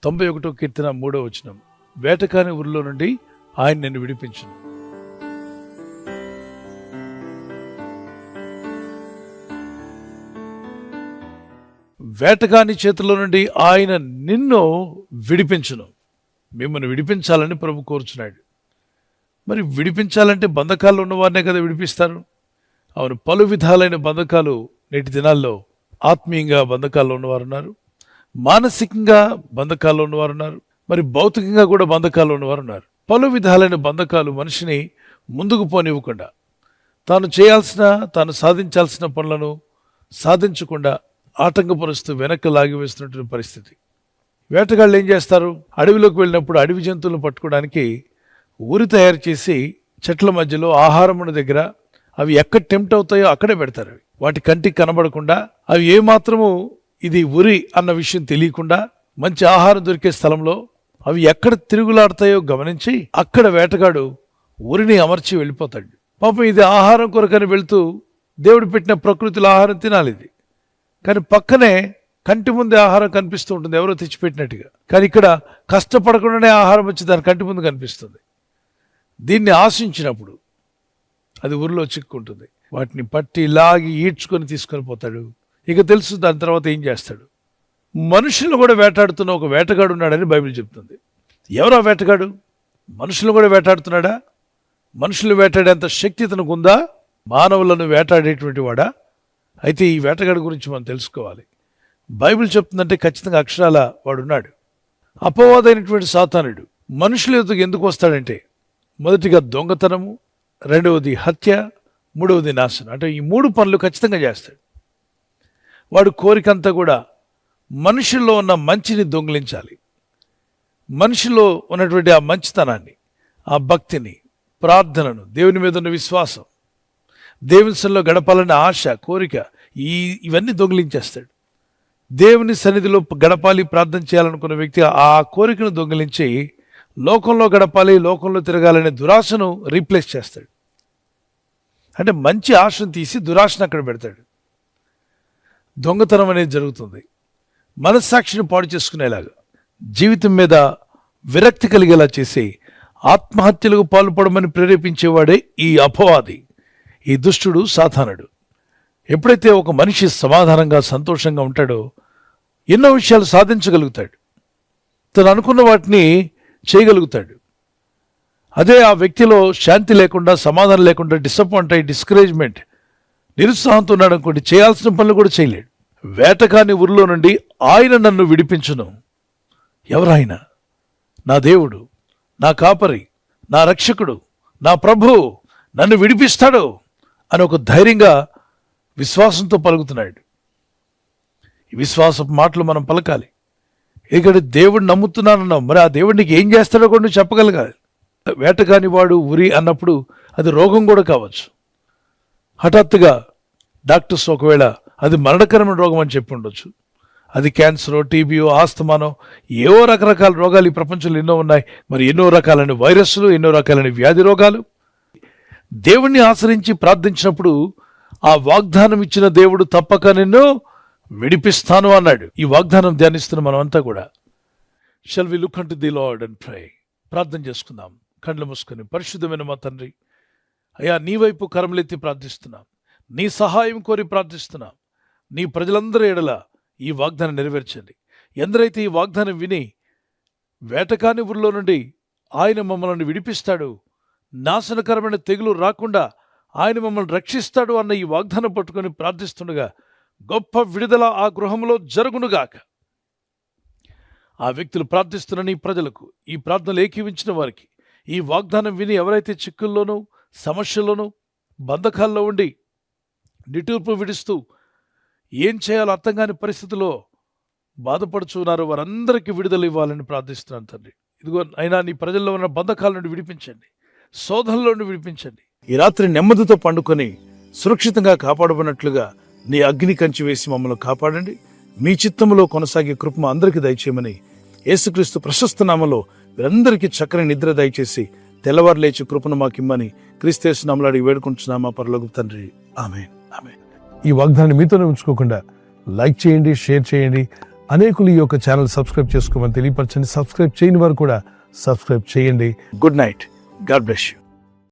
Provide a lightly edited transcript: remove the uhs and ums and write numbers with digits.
91 కీర్తన 3వ వచనం, వేటకాని ఊరిలో నుండి ఆయన నిన్ను విడిపించును. వేటగాని చేతిలో నుండి ఆయన నిన్ను విడిపించును. మిమ్మల్ని విడిపించాలని ప్రభు కోరుచున్నాడు. మరి విడిపించాలంటే బంధకాల్లో ఉన్నవారినే కదా విడిపిస్తారు. అవును, పలు విధాలైన బంధకాలు నేటి దినాల్లో, ఆత్మీయంగా బంధకాల్లో ఉన్నవారు ఉన్నారు, మానసికంగా బంధకాల్లో ఉన్నవారు ఉన్నారు, మరి భౌతికంగా కూడా బంధకాల్లో ఉన్నవారు ఉన్నారు. పలు విధాలైన బంధకాలు మనిషిని ముందుకు పోనివ్వకుండా, తాను సాధించాల్సిన పనులను సాధించకుండా ఆటంకపరుస్తూ వెనక్కి లాగివేస్తున్నటువంటి పరిస్థితి. వేటగాళ్ళు ఏం చేస్తారు? అడవిలోకి వెళ్ళినప్పుడు అడవి జంతువులను పట్టుకోవడానికి ఊరి తయారు చేసి చెట్ల మధ్యలో ఆహారమున దగ్గర అవి ఎక్కడ టెంప్ట్ అవుతాయో అక్కడే పెడతారు. వాటి కంటికి కనబడకుండా, అవి ఏమాత్రము ఇది ఉరి అన్న విషయం తెలియకుండా, మంచి ఆహారం దొరికే స్థలంలో అవి ఎక్కడ తిరుగులాడతాయో గమనించి అక్కడ వేటగాడు ఉరిని అమర్చి వెళ్ళిపోతాడు. పాపం ఇది ఆహారం కొరకని వెళ్తూ దేవుడు పెట్టిన ప్రకృతిలో ఆహారం తినాలి ఇది, కానీ పక్కనే కంటి ముందే ఆహారం కనిపిస్తూ ఉంటుంది, ఎవరో తెచ్చిపెట్టినట్టుగా. కానీ ఇక్కడ కష్టపడకుండానే ఆహారం వచ్చి దాని కంటి ముందు కనిపిస్తుంది. దీన్ని ఆశించినప్పుడు అది ఊరిలో చిక్కుంటుంది. వాటిని పట్టి లాగి ఈడ్చుకొని తీసుకొని పోతాడు. ఇక తెలుసు దాని తర్వాత ఏం చేస్తాడు. మనుషులు కూడా వేటాడుతున్న ఒక వేటగాడు ఉన్నాడని బైబిల్ చెప్తుంది. ఎవరు ఆ వేటగాడు? మనుషులు కూడా వేటాడుతున్నాడా? మనుషులు వేటాడేంత శక్తి తనకు ఉందా? మానవులను వేటాడేటువంటి వాడా? అయితే ఈ వేటగాడి గురించి మనం తెలుసుకోవాలి. బైబిల్ చెప్తుందంటే ఖచ్చితంగా అక్షరాల వాడున్నాడు. అపవాదైనటువంటి సాతానుడు మనుషుల ఎదుగు ఎందుకు వస్తాడంటే, మొదటిగా దొంగతనము, రెండవది హత్య, మూడవది నాశనం. అంటే ఈ 3 పనులు ఖచ్చితంగా చేస్తాడు. వాడు కోరికంతా కూడా మనుషుల్లో ఉన్న మంచిని దొంగిలించాలి. మనిషిలో ఉన్నటువంటి ఆ మంచితనాన్ని, ఆ భక్తిని, ప్రార్థనను, దేవుని మీద ఉన్న విశ్వాసం, దేవుని సన్నిధిలో గడపాలనే ఆశ, కోరిక, ఇవన్నీ దొంగిలించేస్తాడు. దేవుని సన్నిధిలో గడపాలి, ప్రార్థన చేయాలనుకున్న వ్యక్తి ఆ కోరికను దొంగిలించి లోకంలో గడపాలి, లోకంలో తిరగాలనే దురాశను రీప్లేస్ చేస్తాడు. అంటే మంచి ఆశను తీసి దురాశను అక్కడ పెడతాడు. దొంగతనం అనేది జరుగుతుంది. మనస్సాక్షిని పాడు చేసుకునేలాగా, జీవితం మీద విరక్తి కలిగేలా చేసి ఆత్మహత్యలకు పాల్పడమని ప్రేరేపించేవాడే ఈ అపవాది, ఈ దుష్టుడు, సాతానుడు. ఎప్పుడైతే ఒక మనిషి సమాధానంగా, సంతోషంగా ఉంటాడో ఎన్నో విషయాలు సాధించగలుగుతాడు, తను అనుకున్న వాటిని చేయగలుగుతాడు. అదే ఆ వ్యక్తిలో శాంతి లేకుండా, సమాధానం లేకుండా, డిసప్పాయింట్ అయ్యి, డిస్కరేజ్మెంట్, నిరుత్సాహంతో ఉన్నాడు అనుకోండి, చేయాల్సిన పనులు కూడా చేయలేడు. వేటకాని ఊరిలో నుండి ఆయన నన్ను విడిపించును. ఎవరాయన? నా దేవుడు, నా కాపరి, నా రక్షకుడు, నా ప్రభువు నన్ను విడిపిస్తాడు అని ఒక ధైర్యంగా, విశ్వాసంతో పలుకుతున్నాడు. ఈ విశ్వాసపు మాటలు మనం పలకాలి. ఇక్కడ దేవుడు నమ్ముతున్నానన్నావు, మరి ఆ దేవుడు నీకు ఏం చేస్తాడో కూడా నువ్వు చెప్పగలగాలి. వేటగాని వాడు ఉరి అన్నప్పుడు అది రోగం కూడా కావచ్చు. హఠాత్తుగా డాక్టర్స్ ఒకవేళ అది మరణకరమైన రోగం అని చెప్పి ఉండొచ్చు. అది క్యాన్సరో, టీబీయో, ఆస్తమానో, ఏవో రకరకాల రోగాలు ఈ ప్రపంచంలో ఎన్నో ఉన్నాయి. మరి ఎన్నో రకాలైన వైరస్లు, ఎన్నో రకాలైన వ్యాధి రోగాలు. దేవుణ్ణి ఆశ్రయించి ప్రార్థించినప్పుడు ఆ వాగ్దానం ఇచ్చిన దేవుడు తప్పక నిన్ను విడిపిస్తాను అన్నాడు. ఈ వాగ్దానం ధ్యానిస్తున్న మనం అంతా కూడా shall we look unto the Lord and pray. ప్రార్థన చేసుకుందాం కళ్ళు మూసుకొని. పరిశుద్ధమైన మా తండ్రి, అయ్యా నీ వైపు కరములెత్తి ప్రార్థిస్తున్నాం, నీ సహాయం కోరి ప్రార్థిస్తున్నాం. నీ ప్రజలందరి ఎడల ఈ వాగ్దానం నెరవేర్చండి. ఎందరైతే ఈ వాగ్దానం విని వేటకాని ఊరిలో నుండి ఆయన మమ్మల్ని విడిపిస్తాడు, నాశనకరమైన తెగులు రాకుండా ఆయన మమ్మల్ని రక్షిస్తాడు అన్న ఈ వాగ్దానం పట్టుకొని ప్రార్థిస్తుండగా గొప్ప విడుదల ఆ గృహంలో జరుగునుగాక. ఆ వ్యక్తులు ప్రార్థిస్తున్న నీ ప్రజలకు, ఈ ప్రార్థనలు ఏకీవించిన వారికి, ఈ వాగ్దానం విని ఎవరైతే చిక్కుల్లోనూ, సమస్యల్లోనూ, బంధకాల్లో ఉండి నిట్టూర్పు విడుస్తూ ఏం చేయాలో అర్థం కాని పరిస్థితిలో బాధపడుచున్నారో వారందరికీ విడుదల ఇవ్వాలని ప్రార్థిస్తున్నాను తండ్రి. ఇదిగో అయినా నీ ప్రజల్లో ఉన్న బంధకాల నుండి విడిపించండి, శోధనలో నుండి విడిపించండి. ఈ రాత్రి నెమ్మదితో పండుకొని సురక్షితంగా కాపాడబడినట్లుగా నీ అగ్ని కంచి వేసి మమ్మల్ని కాపాడండి. మీ చిత్తములో కొనసాగే కృప అందరికీ దయచేయమని యేసుక్రీస్తు ప్రశస్త నామములో వీరందరికీ చక్కని నిద్ర దయచేసి తెల్లవారు లేచి కృపను మాకిమ్మని క్రీస్తు నామములో అడిగి వేడుకుంటున్నామా పరలోక తండ్రి, ఆమేన్. ఆమేన్. ఈ వాగ్దానాన్ని మీతోనే ఉంచుకోకుండా లైక్ చేయండి, షేర్ చేయండి, అనేకులు ఈ యొక్క ఛానల్ సబ్స్క్రైబ్ చేసుకోమని తెలియపరచండి. సబ్స్క్రైబ్ చేయని వారు కూడా సబ్స్క్రైబ్ చేయండి. Good night. God bless you.